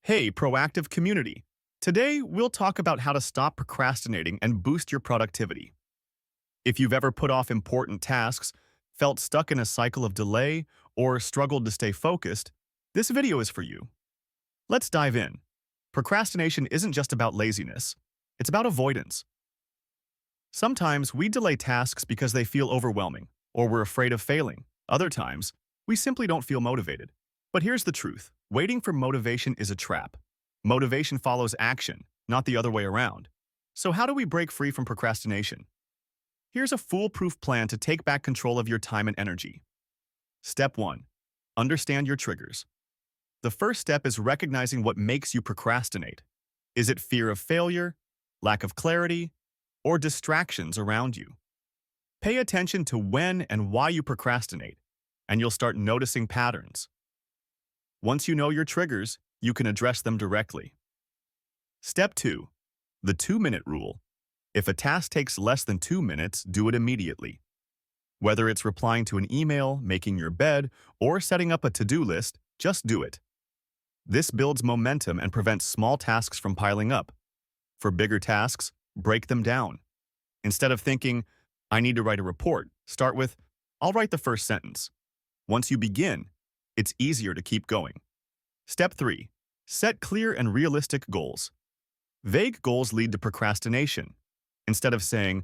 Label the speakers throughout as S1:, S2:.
S1: Hey, proactive community. Today, we'll talk about how to stop procrastinating and boost your productivity. If you've ever put off important tasks, felt stuck in a cycle of delay, or struggled to stay focused, this video is for you. Let's dive in. Procrastination isn't just about laziness. It's about avoidance. Sometimes we delay tasks because they feel overwhelming, or we're afraid of failing. Other times, we simply don't feel motivated. But here's the truth. Waiting for motivation is a trap. Motivation follows action, not the other way around. So how do we break free from procrastination? Here's a foolproof plan to take back control of your time and energy. Step 1. Understand your triggers. The first step is recognizing what makes you procrastinate. Is it fear of failure, lack of clarity, or distractions around you? Pay attention to when and why you procrastinate, and you'll start noticing patterns. Once you know your triggers, you can address them directly. Step 2. The 2-minute rule. If a task takes less than 2 minutes, do it immediately. Whether it's replying to an email, making your bed, or setting up a to-do list, just do it. This builds momentum and prevents small tasks from piling up. For bigger tasks, break them down. Instead of thinking, I need to write a report, start with, I'll write the first sentence. Once you begin, it's easier to keep going. Step 3. Set clear and realistic goals. Vague goals lead to procrastination. Instead of saying,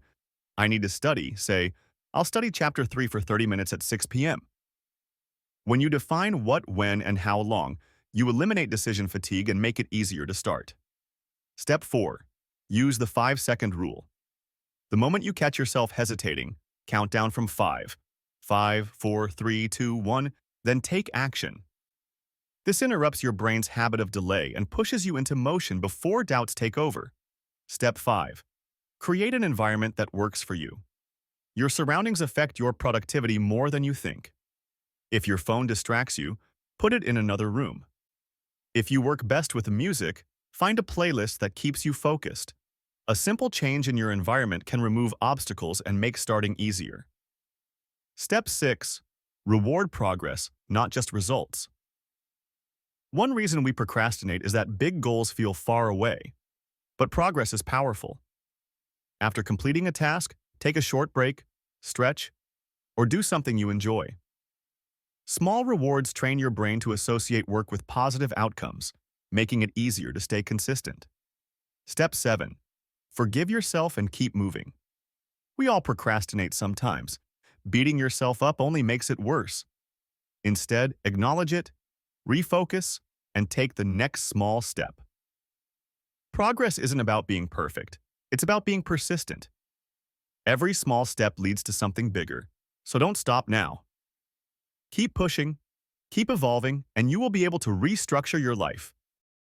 S1: I need to study, say, I'll study chapter 3 for 30 minutes at 6 p.m. When you define what, when, and how long, you eliminate decision fatigue and make it easier to start. Step 4. Use the 5-second rule. The moment you catch yourself hesitating, count down from 5. 5, 4, 3, 2, 1, then take action. This interrupts your brain's habit of delay and pushes you into motion before doubts take over. Step 5. Create an environment that works for you. Your surroundings affect your productivity more than you think. If your phone distracts you, put it in another room. If you work best with music, find a playlist that keeps you focused. A simple change in your environment can remove obstacles and make starting easier. Step 6. Reward progress, not just results. One reason we procrastinate is that big goals feel far away, but progress is powerful. After completing a task, take a short break, stretch, or do something you enjoy. Small rewards train your brain to associate work with positive outcomes, making it easier to stay consistent. Step 7. Forgive yourself and keep moving. We all procrastinate sometimes. Beating yourself up only makes it worse. Instead, acknowledge it, refocus, and take the next small step. Progress isn't about being perfect. It's about being persistent. Every small step leads to something bigger, so don't stop now. Keep pushing, keep evolving, and you will be able to restructure your life.